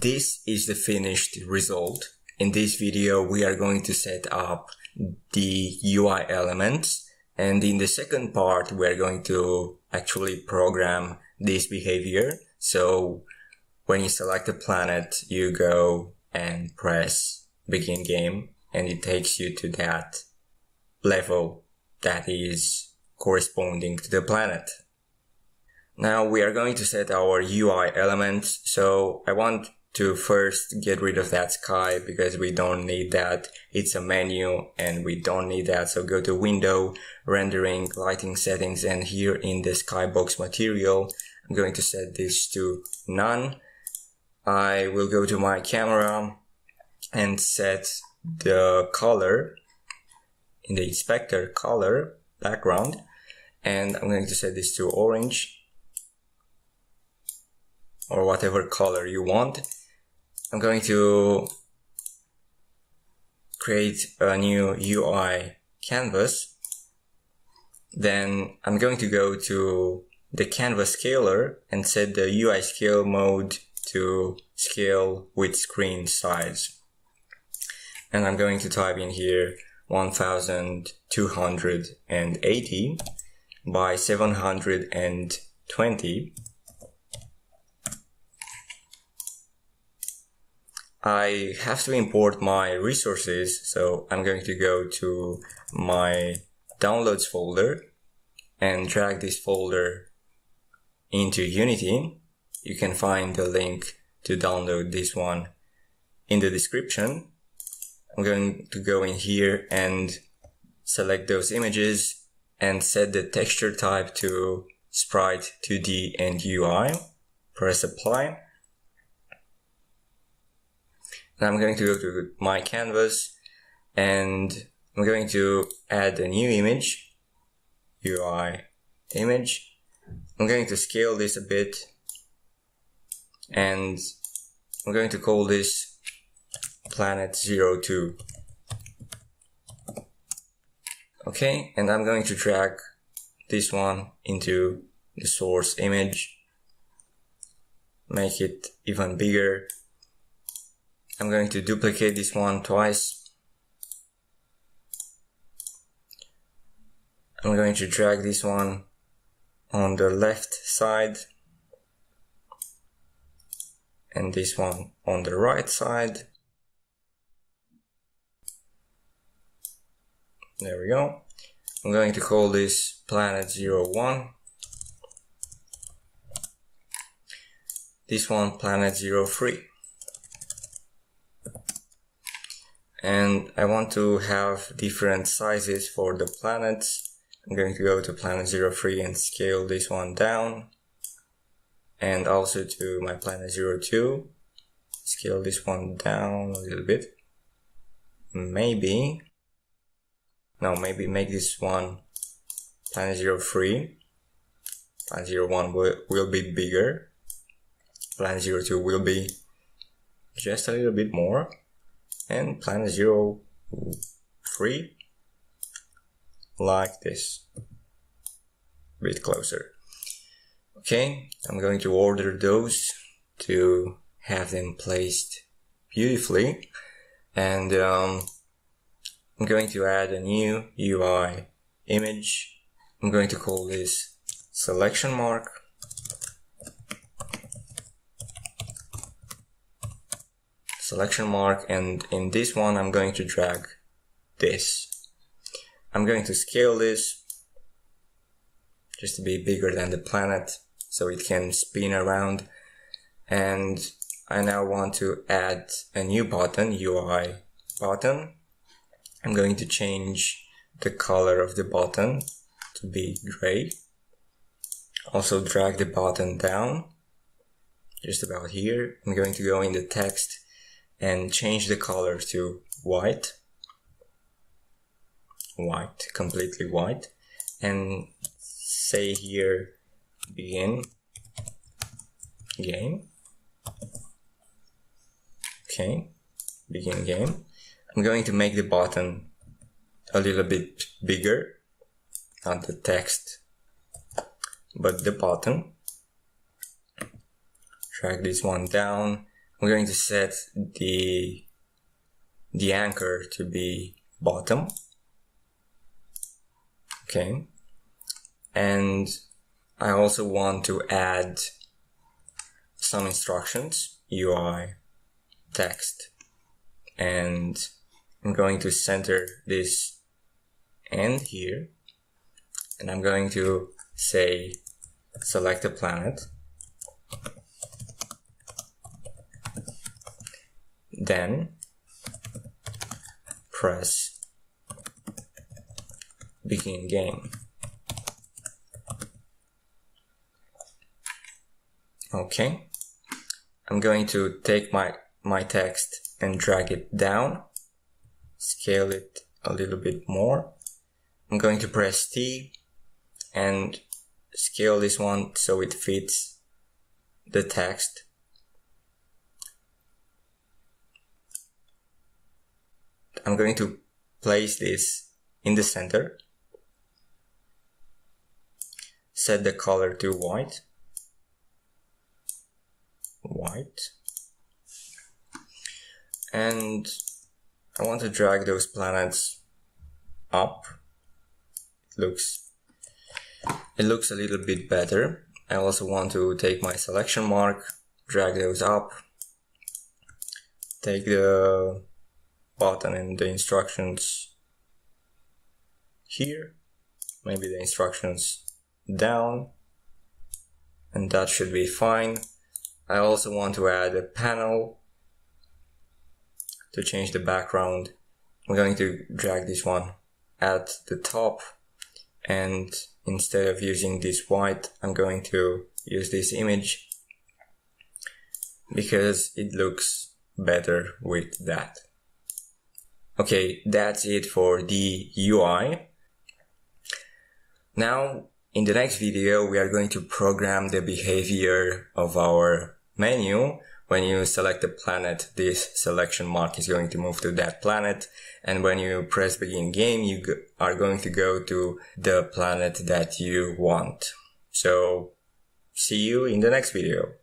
This is the finished result. In this video, we are going to set up the UI elements, and in the second part, we are going to actually program this behavior. So when you select a planet, you go and press begin game, and it takes you to that level that is corresponding to the planet. Now we are going to set our UI elements, so I want to first get rid of that sky because we don't need that. It's a menu and we don't need that. So go to Window, Rendering, Lighting Settings, and here in the skybox material, I'm going to set this to none. I will go to my camera and set the color in the inspector, color, background, and I'm going to set this to orange or whatever color you want. I'm going to create a new UI canvas. Then I'm going to go to the canvas scaler and set the UI scale mode to scale with screen size. And I'm going to type in here 1280 by 720. I have to import my resources, so I'm going to go to my downloads folder and drag this folder into Unity. You can find the link to download this one in the description. I'm going to go in here and select those images and set the texture type to Sprite 2D and UI. Press apply. Now I'm going to go to my canvas and I'm going to add a new image, UI image. I'm going to scale this a bit and I'm going to call this Planet 02. Okay, and I'm going to drag this one into the source image, make it even bigger. I'm going to duplicate this one twice. I'm going to drag this one on the left side and this one on the right side. There we go. I'm going to call this Planet 01. This one Planet 03. And I want to have different sizes for the planets. I'm going to go to Planet 03 and scale this one down. And also to my Planet 02. Scale this one down a little bit. Maybe make this one Planet 03. Planet 01 will be bigger. Planet 02 will be just a little bit more. And Planet 03 like this, a bit closer. Okay, I'm going to order those to have them placed beautifully, and I'm going to add a new UI image. I'm going to call this selection mark. And in this one I'm going to drag this. I'm going to scale this just to be bigger than the planet so it can spin around, and I now want to add a new button, UI button. I'm going to change the color of the button to be gray. Also drag the button down just about here. I'm going to go in the text and change the color to white, completely white, and say here begin game. Okay, begin game. I'm going to make the button a little bit bigger, not the text but the button. Drag this one down. I'm going to set the anchor to be bottom. Okay. And I also want to add some instructions, UI, text, and I'm going to center this end here, and I'm going to say select a planet, then press begin game. Okay, I'm going to take my text and drag it down, scale it a little bit more. I'm going to press T and scale this one so it fits the text. I'm going to place this in the center, set the color to white, and I want to drag those planets up. It looks a little bit better. I also want to take my selection mark, drag those up, take the button and the instructions here, maybe the instructions down, and that should be fine. I also want to add a panel to change the background. I'm going to drag this one at the top, and instead of using this white, I'm going to use this image because it looks better with that. Okay, that's it for the UI. Now, in the next video, we are going to program the behavior of our menu. When you select a planet, this selection mark is going to move to that planet. And when you press begin game, you are going to go to the planet that you want. So, see you in the next video.